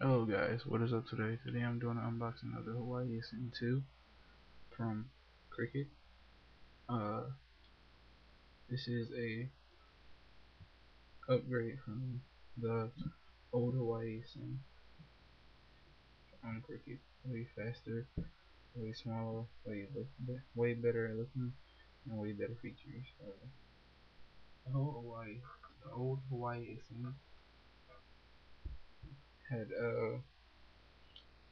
Hello guys, what is up today? Today I'm doing an unboxing of the Huawei SN2 from Cricket. Uh, this is a upgrade from the old Huawei SN on Cricket. Way faster, way smaller, way better looking, and way better features. The old Huawei SN had a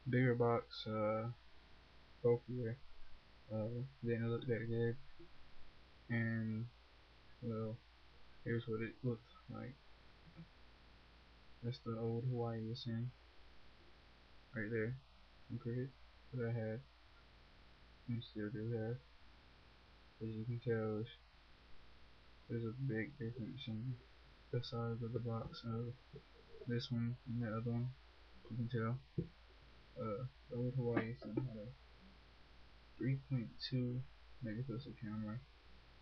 bigger box, bulkier, didn't look that good, and well, here's what it looked like. That's the old Hawaii SN right there. Cricket that I had and still do have. As you can tell, there's a big difference in the size of the box of this one and the other one. You can tell. The old Hawaii SN had a 3.2 megapixel camera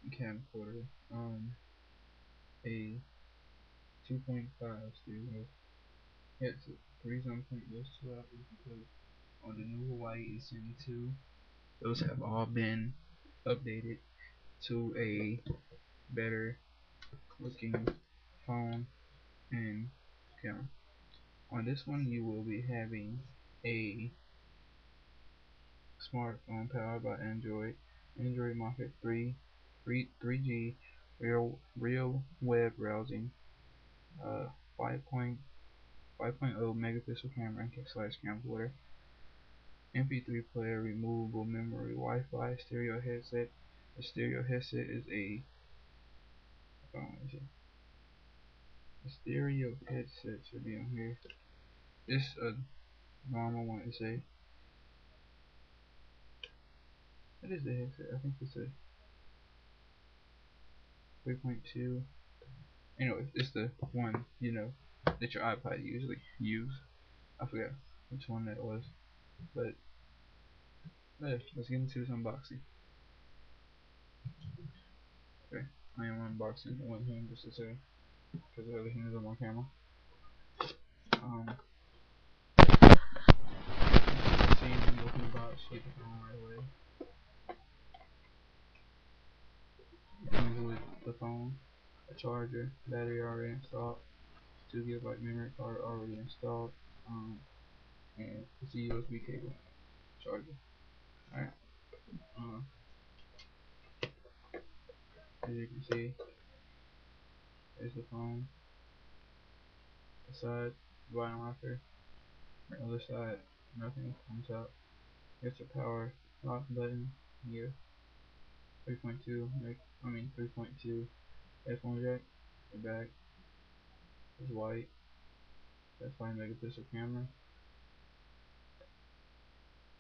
and camcorder, a 2.5 stereo headset. The reason I'm pointing those two out is because on the new Hawaii SN2, those have all been updated to a better looking phone and camera. On this one, you will be having a smartphone powered by Android Market 3G, real web browsing, 5.0 megapixel camera slash camcorder, MP3 player, removable memory, Wi-Fi, stereo headset. The stereo headset is a the stereo headset should be on here. It's a normal one. It's a what is the headset? I think it's a 3.2. Anyway, it's the one that your iPod usually use. I forgot which one that was, but yeah, let's get into this unboxing. Okay, I am unboxing one hand just to say, because the other hand is on my camera. See when you open the box, you get the phone right away. It comes with the phone, a charger, battery already installed, 2 GB memory card already installed, and it's a USB cable charger. Alright, uh, as you can see, there's the phone, the side, bottom wrapper, the other side, nothing on top. Here's the power lock button here, 3.2, 3.2 headphone jack. The back is white, that's 5 megapixel camera,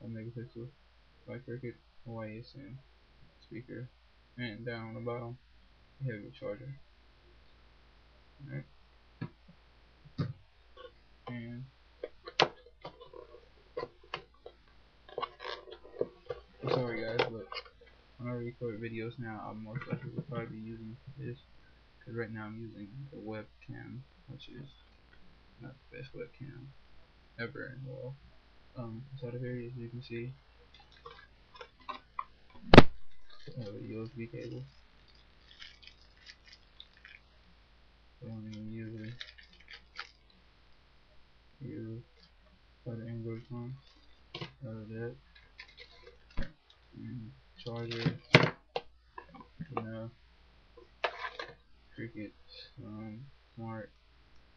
5 megapixel by Cricket, Hawaii SN speaker, and down on the bottom you have your charger. Alright, and I'm sorry guys, but when I record videos now, I'll most likely will probably be using this, because right now I'm using a webcam, which is not the best webcam ever in the world. Inside of here, as you can see, I have a USB cable. The one you usually use for the Android phone. That and charger, Cricket smart,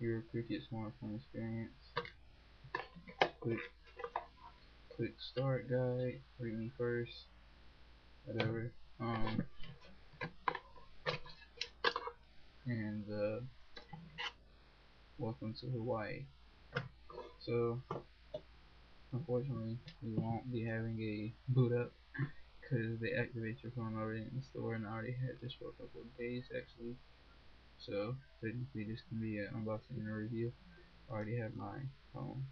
your Cricket smartphone experience. Click click start guide, read me first, whatever. And welcome to Hawaii. So unfortunately, we won't be having a boot up because they activate your phone already in the store, and I already had this for a couple of days actually. So technically, this can be an unboxing and a review. I already have my phone,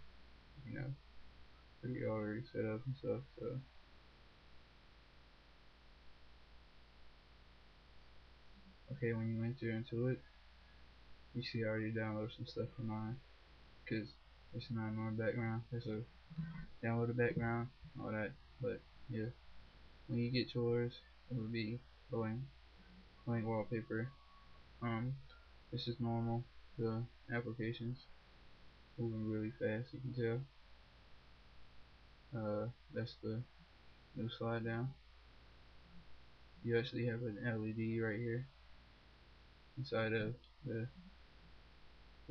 pretty already set up and stuff. So okay, when you enter into it, you see I already downloaded some stuff for mine because It's not on the background. It's a download the background, all that. But yeah, when you get yours, it will be blank wallpaper. This is normal. The applications moving really fast. You can tell. That's the new slide down. You actually have an LED right here inside of the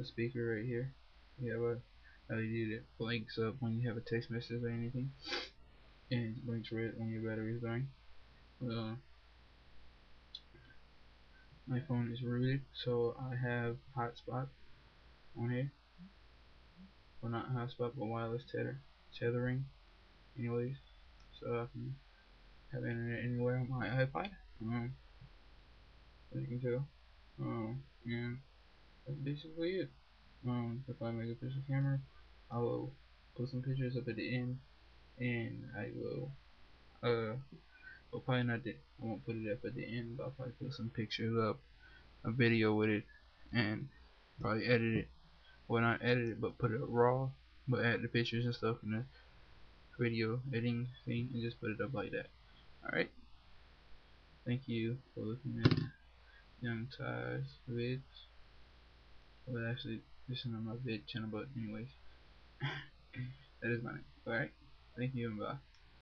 speaker right here. You have a LED that blinks up when you have a text message or anything, and blinks red when your battery is dying. Uh, my phone is rooted, so I have hotspot on here. Well, not hotspot, but wireless tethering, anyways. So I can have internet anywhere on my iPod. As you can tell. And that's basically it. The 5 megapixel camera. I will put some pictures up at the end, and I will well, probably not that. I won't put it up at the end, but I'll probably put some pictures up, a video with it, and probably edit it. Well, not edit it, but put it raw, but add the pictures and stuff in the video editing thing, and just put it up like that. Alright, thank you for looking at Young Ty's vids. Well, actually, this is not my vid channel, but anyways, that is my name. Alright, thank you and bye.